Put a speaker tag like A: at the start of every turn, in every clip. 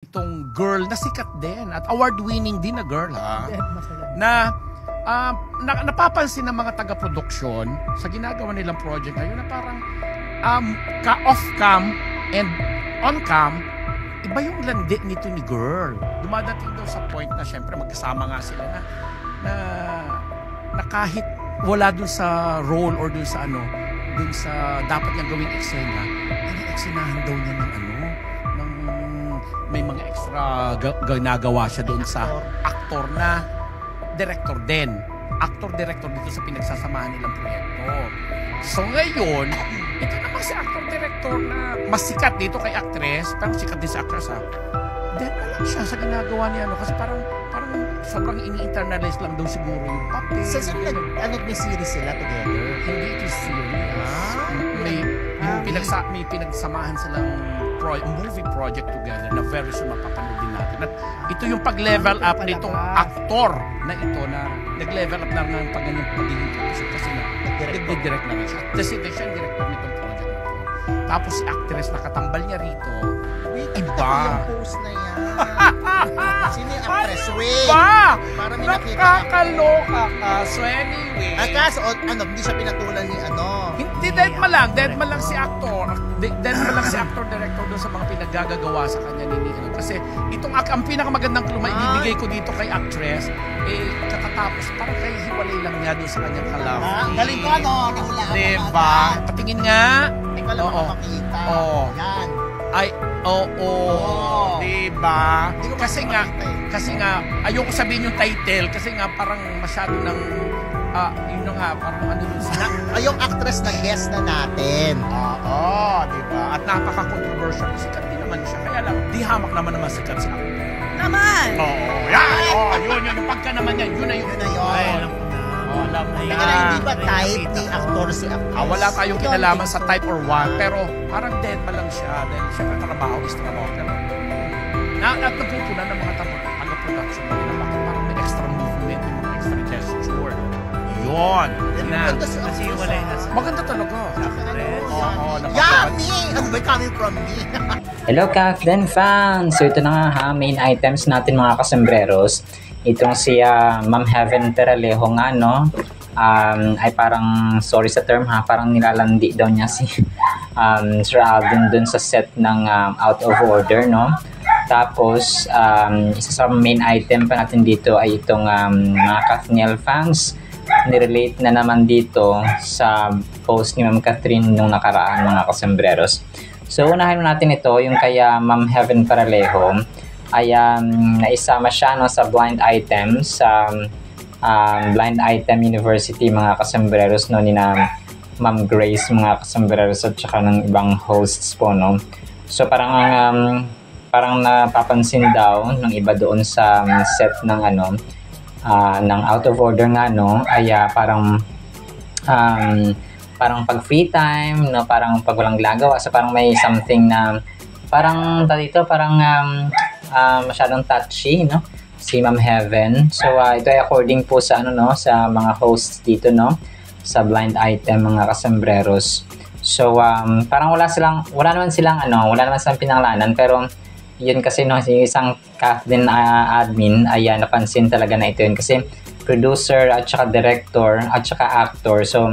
A: itong girl na sikat din at award-winning din na girl na napapansin ng mga taga-produksyon sa ginagawa nilang project ngayon na parang off-cam and on-cam, iba yung landi nito ni girl. Dumadating daw sa point na syempre magkasama nga sila na kahit wala dun sa role or dun sa dun sa dapat niyang gawing eksena, eksinahan daw niya ng may mga extra ginagawa siya doon sa actor na director din. Actor-director dito sa pinagsasamahan nilang proyekto. So ngayon, ito naman si actor-director na mas sikat dito kay actress, pero sikat din sa actress Then alam siya sa ginagawa niya kasi parang sobrang ini-internalize lang daw siguro yung papel.
B: So may series sila together?
A: Hindi ito series. May pinagsamahan silang movie project together na very soon mapapanood din natin. At ito yung pag-level up nitong actor na ito na nag-level up na ng pagiging producer kasi nag-direct na rin siya. Kasi siya yung director nitong project na ito. Tapos si actress na katambal niya rito, iba.
B: Yung post na yan. Sino yung actress? Wait!
A: Para may nakakaloka ka. So anyway.
B: Hindi siya pinatulan ni
A: Hindi, dead ma lang si actor. Dead ma lang si actor-director doon sa mga pinaggagawa sa kanya ni Nico. Kasi ang pinakamagandang clue ibibigay ko dito kay actress, katatapos, parang kay hiwalay lang niya doon sa kanyang kalaf.
B: Galing ko nahula ako.
A: Diba? Patingin nga.
B: Ikaw lang makakita. Yan.
A: Ay, oo. Diba? Kasi nga, ayoko sabihin yung title kasi nga parang masyado ng yun na nga, parang
B: yung actress na guest na natin.
A: Oo, diba? At napaka-controversial. Sikat din naman siya. Kaya lang, di hamak naman sikat siya.
C: Naman!
A: Oo, yan! Yun, yung pagka naman yan. Yun na yun.
C: Ay, alam ko na.
A: Alam mo na.
B: Hindi ba type ni actor si actress?
A: Wala tayong kinalaman sa type or what, pero parang dead pa lang siya. Dahil siyempre trabaho is trabaho. Pero at napupunan ng mga taga-production na nila. Bakit parang may extra movement, may mga extra gesture. Yun.
C: Kasi wala yung
A: maganda talaga.
B: Yummy! Coming from me.
D: Hello Kathleen fans! So ito na nga main items natin mga kasembreros. Itong si Ma'am Heaven Peralejo nga ay parang, sorry sa term parang nilalandi daw niya si Sir Alden dun sa set ng Out of Order Tapos isa sa main item pa natin dito ay itong mga Kathniel fans. Nirelate na naman dito sa post ni Ma'am Catherine nung nakaraan mga kasembreros. So unahin natin ito, yung kaya Ma'am Heaven Peralejo ay naisama siya sa blind item sa Blind Item University mga kasembreros ni na Ma'am Grace mga kasembreros at saka ng ibang hosts po So parang napapansin daw ng iba doon sa set ng ng Out of Order nga ay parang pag free time parang pag walang ginagawa parang may something na parang masyadong touchy si Ma'am Heaven. So ito ay according po sa sa mga hosts dito sa blind item mga kasembreros. So parang wala naman silang pinangalanan pero yun kasi yung isang Kathleen admin ay napansin talaga na ito yun kasi producer at saka director at saka actor. So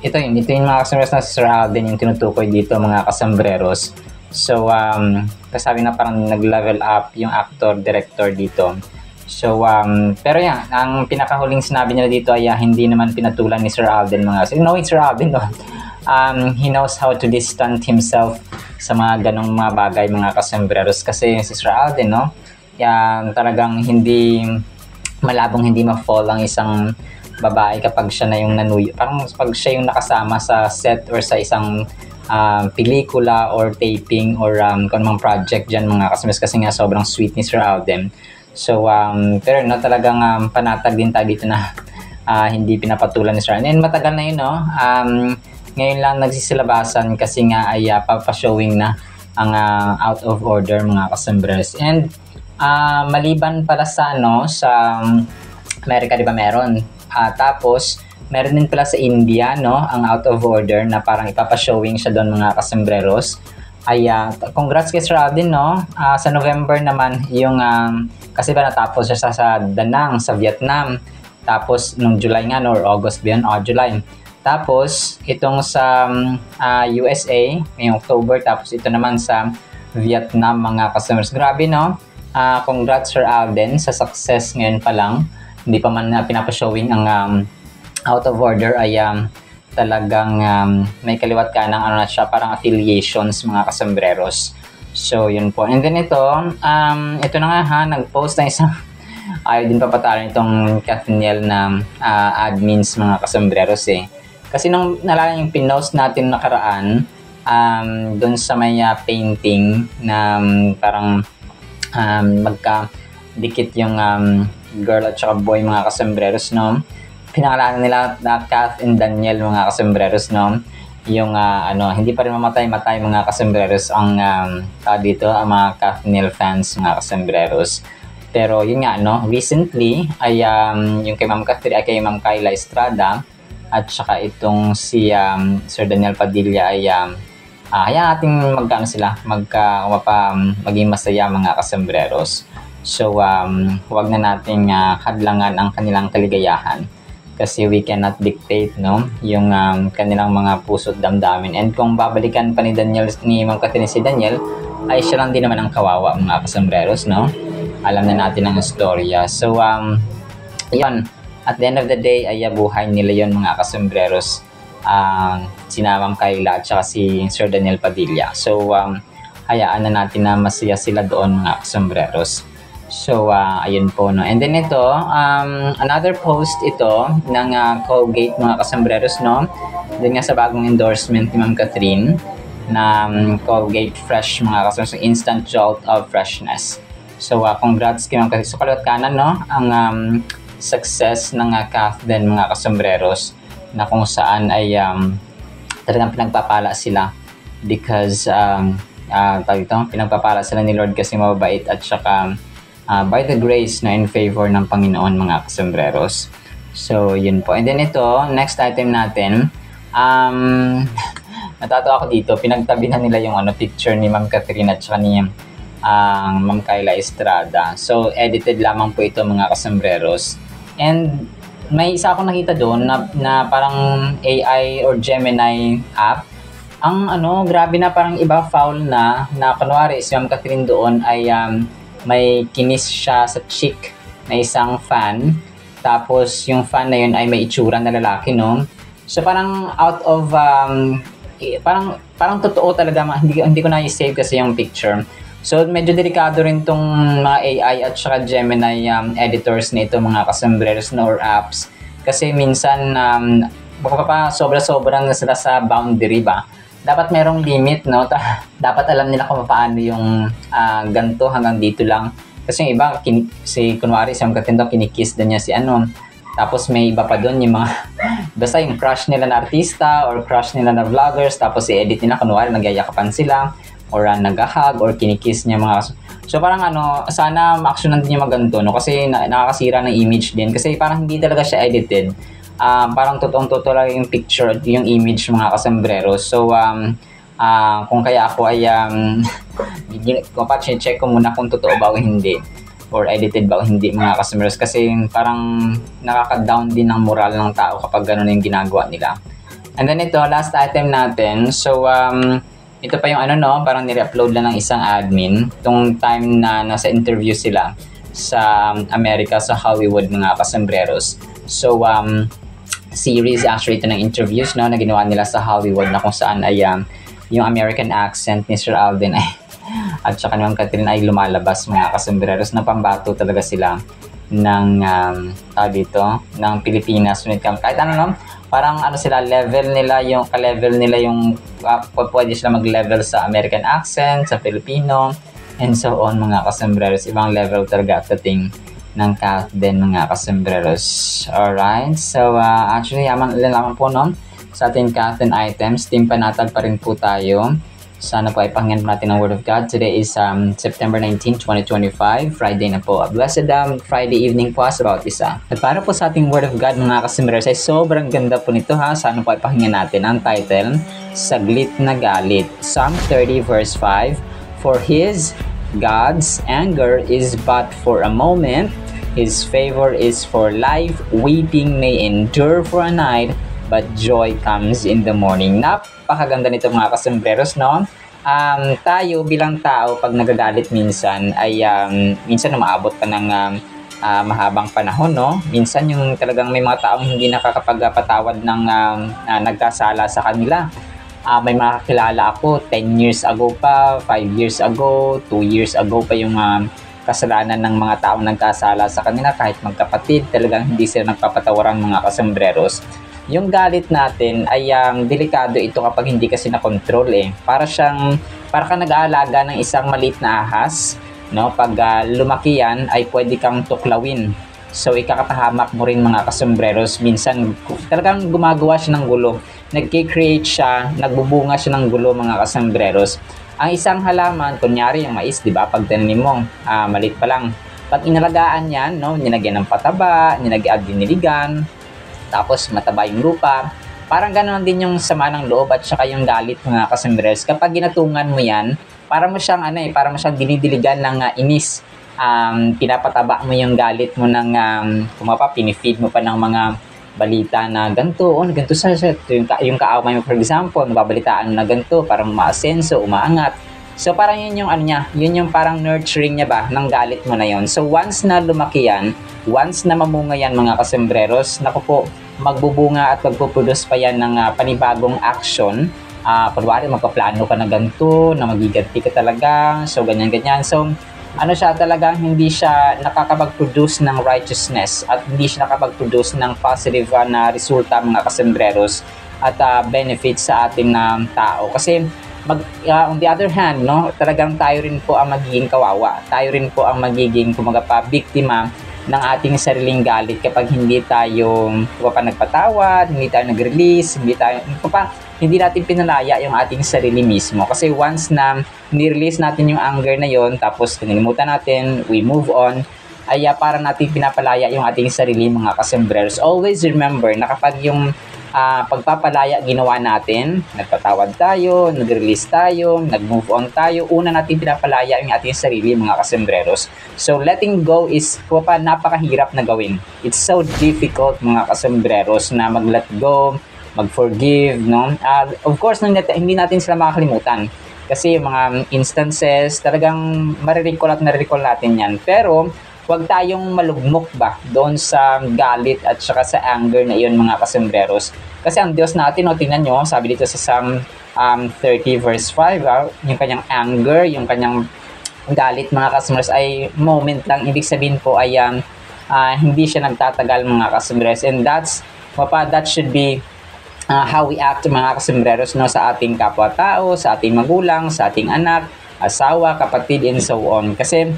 D: ito yung mga kasembreros na si Sir Alden yung tinutukoy dito mga kasembreros. So kasabi na parang nag-level up yung actor director dito. So pero yan, ang pinakahuling sinabi nila dito ay hindi naman pinatulan ni Sir Alden mga. So knowing Sir Alden he knows how to distance himself sa mga ganong mga bagay mga kasembreros kasi si Sir Alden yan talagang hindi ma-fall ang isang babae kapag siya na yung nanuyo, parang pag siya yung nakasama sa set or sa isang pelikula or taping or kung anong project dyan mga kasembreros kasi nga sobrang sweet ni Sir Alden. So pero talagang panatag din tayo dito na hindi pinapatulan ni Sir Alden and matagal na yun ngayon lang nagsisilabasan kasi nga ay papashowing na ang Out of Order mga kasembreros. And maliban pala sa sa Amerika, di ba meron? Tapos meron din pala sa India ang Out of Order na parang ipapashowing siya doon mga kasembreros. Congrats kay Sir Alden, no? Sa November naman, yung, kasi ba natapos siya sa Da Nang, sa Vietnam. Tapos, nung July nga, no, or August ba yun? July. Tapos, itong sa USA, ngayong October. Tapos, ito naman sa Vietnam, mga customers. Grabe, no? Congrats, Sir Alden, sa success ngayon pa lang. Hindi pa man pinapashowing ang out of order ay talagang may kaliwat ka ng ano na siya, parang affiliations, mga kasambreros. So, yun po. And then ito na nga ha, nag-post na isang ayaw din papatalan itong Kathniel na admins, mga kasambreros eh. Kasi nung nalala yung pinost natin nakaraan, doon sa may painting na parang magka-dikit yung girl at saka boy, mga kasambreros, no? Pinangalanan nila na Kath and Daniel, mga kasambreros, no? Yung hindi pa rin mamatay mga kasambreros ang dito, ang mga Kathniel fans, mga kasambreros. Pero yun nga, no? Recently ay yung kay Ma'am Catherine, ay kay Ma'am Kyla Estrada at saka itong si Sir Daniel Padilla ay hayaan natin maging masaya, mga kasambreros. So huwag na nating hadlangan ang kanilang kaligayahan. Kasi we cannot dictate, no, yung kanilang mga puso't damdamin. And kung babalikan pa ni Ma'am Catherine si Daniel, ay siya lang din naman ang kawawa, mga kasambreros, no? Alam na natin ang istorya. So, yun. At the end of the day, ay buhay nila yun, mga kasambreros. Sina Ma'am Kyla at saka si Sir Daniel Padilla. So, hayaan na natin na masaya sila doon, mga kasambreros. So, ayun po, no. And then ito, another post ito ng Colgate, mga kasambreros, no. Then nga sa bagong endorsement ni Ma'am Catherine na Colgate Fresh, mga kasambreros, instant jolt of freshness. So, congrats kay Ma'am Catherine. So, kaliwat kanan, no, ang success ng Kath din, mga kasambreros, na kung saan ay talagang pinagpapala sila because pinagpapala sila ni Lord kasi mababait at saka by the grace na in favor ng Panginoon, mga kasambreros. So, yun po. And then ito, next item natin, natatawa ako dito, pinagtabi na nila yung picture ni Ma'am Catherine at saka ni Ma'am Kyla Estrada. So, edited lamang po ito, mga kasambreros. And may isa akong nakita doon na parang AI or Gemini app. Ang grabe na, parang iba foul na kunwari si Ma'am Catherine doon ay may kinis siya sa cheek na isang fan. Tapos yung fan na yun ay may itsura na lalaki, no? So parang out of parang totoo talaga, hindi ko na i-save kasi yung picture. So medyo delikado rin tong mga AI at saka Gemini editors nito, mga kasambreros na or apps. Kasi minsan baka pa sobra-sobra na sila sa boundary ba. Dapat merong limit, no? Dapat alam nila kung paano yung ganito hanggang dito lang. Kasi yung iba, kunwari si Ma'am Catherine kinikiss din niya si tapos may iba pa doon yung mga basta yung crush nila na artista or crush nila na vloggers, tapos i-edit nila kunwari nagyayakapan sila or nag-hug or kinikiss niya mga. So parang sana ma-actionan din yung mga ganito, no? Kasi nakakasira ng image din kasi parang hindi talaga siya edited. Parang totoong-totoo lang yung picture, yung image, mga kasambreros. So, kung kaya ako ay check ko muna kung totoo ba o hindi or edited ba o hindi, mga kasambreros. Kasi parang nakaka-down din ng moral ng tao kapag gano'n yung ginagawa nila. And then ito, last item natin. So, ito pa yung parang nire-upload lang ng isang admin. Itong time na nasa interview sila sa Amerika, sa Hollywood, mga kasambreros. So, series actually ito ng interviews, no, na ginawa nila sa Hollywood na kung saan ay yung American accent ni Sir Alden ay at saka ni Ma'am Catherine ay lumalabas, mga kasambreros, na pambato talaga sila ng ng Pilipinas. Kahit no, parang sila level nila yung ka-level nila yung pwede sila mag-level sa American accent, sa Filipino, and so on, mga kasambreros. Ibang level talaga at dating ng Kath din, mga kasambreros. Alright, so actually lamang po, no, sa ating Kath and items, team panatag pa rin po tayo. Sana po ay pakinggan natin ang Word of God. Today is September 19, 2025. Friday na po. A blessed Friday evening po sa bawat isa. At para po sa ating Word of God mga kasimbrers ay sobrang ganda po nito ha. Sana po ay pakinggan natin ang title, Saglit na Galit. Psalm 30 verse 5. For God's anger is but for a moment. His favor is for life. Weeping may endure for a night, but joy comes in the morning. Napakaganda nito mga kasembreros, no? Tayo bilang tao, pag nagagalit minsan, ay minsan umaabot pa ng mahabang panahon, no? Minsan yung talagang may mga taong hindi nakakapagpatawad ng nagkasala sa kanila. May mga kakilala ako, 10 years ago pa, 5 years ago, 2 years ago pa yung kasalanan ng mga taong nagkasala sa kanila, kahit magkapatid, talagang hindi sila nagpapatawaran mga kasembreros. Yung galit natin ay delikado ito kapag hindi kasi na-control eh. Para ka nag-aalaga ng isang maliit na ahas, no? Pag lumaki yan ay pwede kang tuklawin. So ikakatahamak mo rin mga kasembreros. Minsan talagang gumagawa siya ng gulo. Nagki-create siya, nagbubunga siya ng gulo mga kasembreros. Ang isang halaman, kunyari yung mais, di ba? Pag tinanim mo, maliit pa lang. Pag inalagaan yan, no? Nilagyan ng pataba, diniligan, tapos mataba yung lupa. Parang ganoon din yung sama ng loob at saka yung galit mga kasembreros. Kapag ginatungan mo yan, para mo siyang dinidiligan ng inis. Pinapataba mo yung galit mo ng pinifeed mo pa ng mga balita na ganito, ganito sa yung kaaway mo, for example, nababalitaan na ganito, parang umaasenso, umaangat. So parang yun yung parang nurturing niya ba ng galit mo na yon. So once na lumaki yan, once na mamunga yan mga kasembreros, naku po, magbubunga at magpuproduce pa yan ng panibagong action. Kunwari magpaplano ka na ganito, na magiganti ka talaga, so ganyan-ganyan. So siya talagang hindi siya nakakapag-produce ng righteousness at hindi siya nakapag-produce ng positive na resulta mga kasembreros at benefits sa ating tao. Kasi on the other hand, no, talagang tayo rin po ang magiging kawawa. Tayo rin po ang magiging biktima ng ating sariling galit kapag hindi tayo nagpatawad, hindi tayo nag-release, hindi natin pinalaya yung ating sarili mismo. Kasi once na ni-release natin yung anger na yon, tapos kinilimutan natin, we move on, ay para natin pinapalaya yung ating sarili mga kasembreros. Always remember na kapag yung pagpapalaya ginawa natin, nagpatawad tayo, nag-release tayo, nag-move on tayo, una natin pinapalaya yung ating sarili mga kasembreros. So letting go is napakahirap na gawin. It's so difficult mga kasembreros na mag-let go, mag-forgive, no? Of course, hindi natin sila makakalimutan. Kasi yung mga instances, talagang marirecall natin yan. Pero huwag tayong malugmok ba doon sa galit at saka sa anger na iyon mga kasembreros. Kasi ang Diyos natin, tingnan nyo, sabi dito sa Psalm 30 verse 5, yung kanyang anger, yung kanyang galit mga kasembreros ay moment lang. Ibig sabihin po ay hindi siya nagtatagal mga kasembreros. And that should be how we act mga kasembreros, no, sa ating kapwa-tao, sa ating magulang, sa ating anak, asawa, kapatid, and so on. Kasi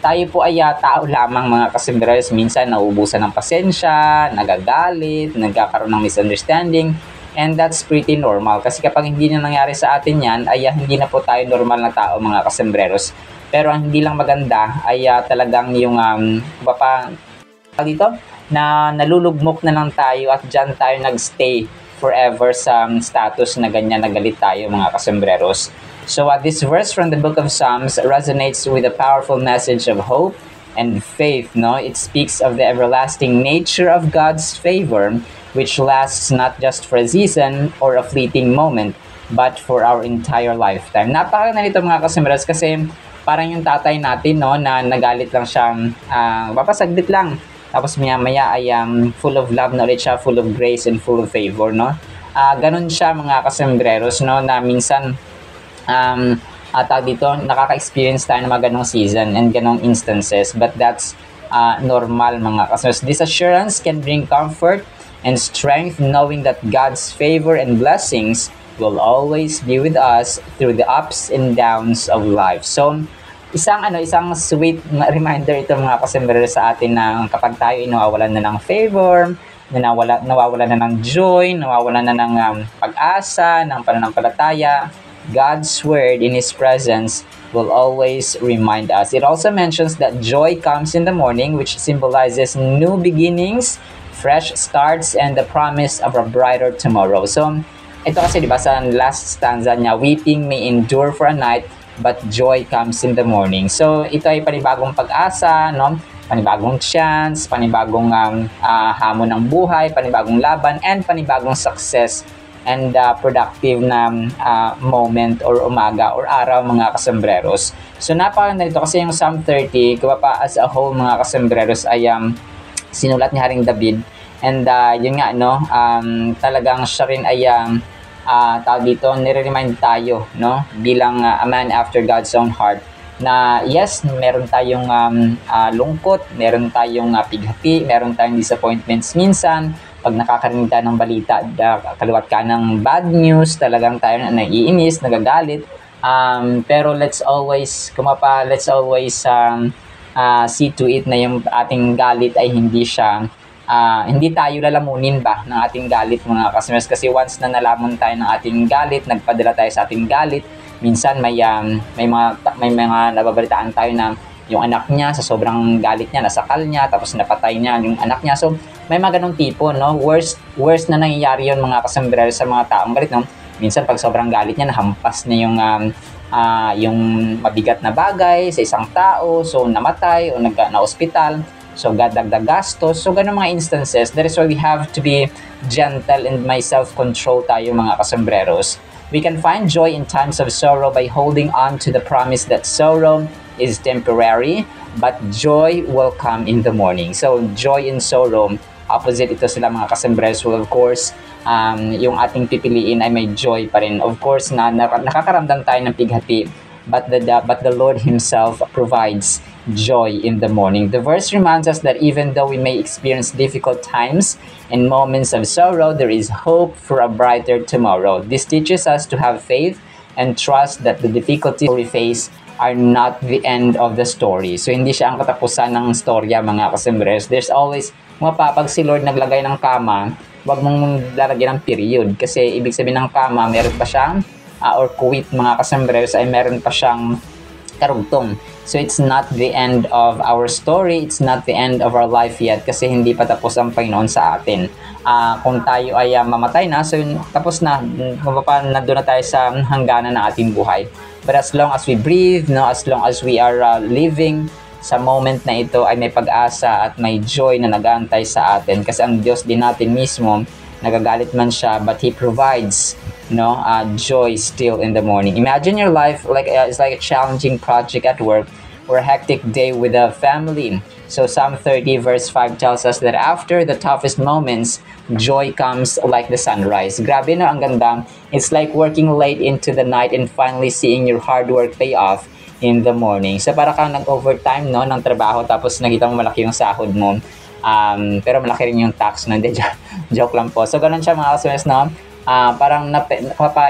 D: tayo po ay tao lamang mga kasembreros. Minsan nauubusan ng pasensya, nagagalit, nagkakaroon ng misunderstanding, and that's pretty normal. Kasi kapag hindi na nangyari sa atin yan, ay hindi na po tayo normal na tao mga kasembreros. Pero ang hindi lang maganda ay talagang yung na nalulugmok na lang tayo at dyan tayo nagstay forever sa status na ganyan, nagalit tayo mga kasembreros. So this verse from the book of Psalms resonates with a powerful message of hope and faith, no? It speaks of the everlasting nature of God's favor, which lasts not just for a season or a fleeting moment, but for our entire lifetime. Napakaganda nito mga kasembreros kasi parang yung tatay natin, no, na nagalit lang siya, papasaglit lang. Tapos maya-maya ay full of love na ulit siya, full of grace and full of favor, no? Ganun siya mga kasembreros, no, na minsan dito, nakaka-experience tayo ng mga ganong season and ganong instances, but that's normal mga kasembreros. This assurance can bring comfort and strength knowing that God's favor and blessings will always be with us through the ups and downs of life. So, isang sweet reminder ito mga kasembreros sa atin na kapag tayo nawawalan na ng favor, nawawalan na ng joy, nawawalan na ng pag-asa, ng pananampalataya, God's word in His presence will always remind us. It also mentions that joy comes in the morning, which symbolizes new beginnings, fresh starts, and the promise of a brighter tomorrow. So, ito kasi diba sa last stanza niya, weeping may endure for a night, but joy comes in the morning. So, ito ay panibagong pag-asa, no? Panibagong chance, panibagong hamon ng buhay, panibagong laban, and panibagong success and productive na moment or umaga or araw mga kasembreros. So napakaganda nito kasi yung Psalm 30, kung pa as a whole mga kasembreros ay sinulat ni Haring David. And yun nga no, talagang siya rin ay tawag dito, nire-remind tayo no, bilang a man after God's own heart na yes, meron tayong lungkot, meron tayong pighati, meron tayong disappointments minsan. Pag nakakarinig tayo ng balita, kaliwat ka ng bad news, talagang tayo naiinis, nagagalit. Pero let's always see to it na yung ating galit ay hindi tayo lalamunin ba ng ating galit mga customers. Kasi once na nalaman tayo ng ating galit, nagpadala tayo sa ating galit, minsan may mga nababalitaan tayo na yung anak niya sa sobrang galit niya, nasakal niya, tapos napatay niya yung anak niya. So, may mga ganong tipo, no? Worst na nangyayari yun mga kasembrero sa mga taong galit, no? Minsan, pag sobrang galit niya, nahampas niya yung mabigat na bagay sa isang tao, so namatay o na-hospital, so dagdag gastos. So, ganong mga instances, that is why we have to be gentle and may self-control tayo mga kasembreros. We can find joy in times of sorrow by holding on to the promise that sorrow is temporary, but joy will come in the morning. So, joy and sorrow, opposite ito sila mga kasembres. Well, of course, yung ating pipiliin ay may joy pa rin. Of course, nakakaramdam tayo ng pighati, but the Lord Himself provides joy in the morning. The verse reminds us that even though we may experience difficult times and moments of sorrow, there is hope for a brighter tomorrow. This teaches us to have faith and trust that the difficulties we face are not the end of the story. So, hindi siya ang katapusan ng storya, mga kasembres. There's always, pag si Lord naglagay ng kama, wag mong lalagyan ng period. Kasi, ibig sabihin ng kama, meron pa siyang, or kuwit, mga kasembres, ay meron pa siyang karugtong. So, it's not the end of our story. It's not the end of our life yet. Kasi, hindi pa tapos ang Panginoon sa atin. Kung tayo ay mamatay na, so, tapos na, nandun na tayo sa hangganan ng ating buhay. But as long as we breathe, no, as long as we are living sa moment na ito ay may pag-asa at may joy na nag-aantay sa atin. Kasi ang Diyos din natin mismo, nagagalit man siya, but He provides joy still in the morning. Imagine your life it's like a challenging project at work or a hectic day with a family. So Psalm 30 verse 5 tells us that after the toughest moments, joy comes like the sunrise. Grabe no, ang ganda. It's like working late into the night and finally seeing your hard work pay off in the morning. So para kang nag-overtime no, ng trabaho tapos nakita mo malaki yung sahod mo. Pero malaki rin yung tax no. Joke lang po. So ganun siya mga kaswes no. Parang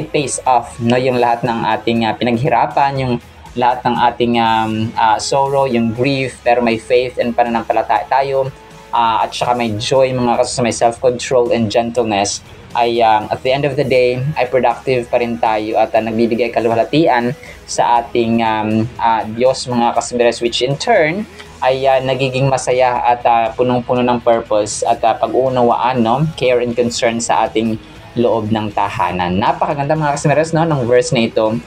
D: it pays off no, yung lahat ng ating pinaghirapan, yung lahat ng ating sorrow, yung grief, pero may faith and pananampalataya tayo, at saka may joy mga kaso, may self-control and gentleness, ay at the end of the day ay productive pa rin tayo at nagbibigay kaluhalatian sa ating Diyos mga kasembres, which in turn ay nagiging masaya at punong-puno ng purpose at pag-uunawaan, no? Care and concern sa ating loob ng tahanan. Napakaganda mga kasembres no, ng verse na ito.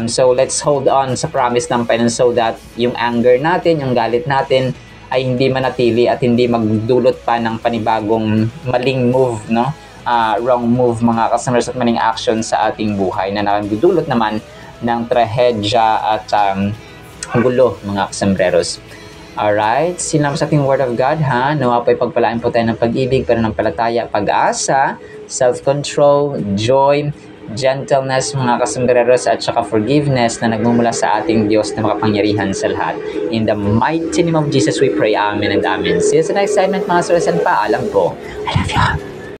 D: So let's hold on sa promise ng Panginoon so that yung anger natin, yung galit natin ay hindi manatili at hindi magdulot pa ng panibagong maling move, no? Wrong move mga customers at maling action sa ating buhay na nagdudulot naman ng trahedya at gulo mga kasembreros. Alright, sinama sa ating Word of God ha, nawa po'y pagpalain po tayo ng pag-ibig, pananampalataya, pag-asa, self-control, joy, gentleness mga kasembreros at saka forgiveness na nagmumula sa ating Diyos na makapangyarihan sa lahat. In the mighty name of Jesus we pray, Amen and Amen. See you sa next segment mga sores and paalam po. I love you.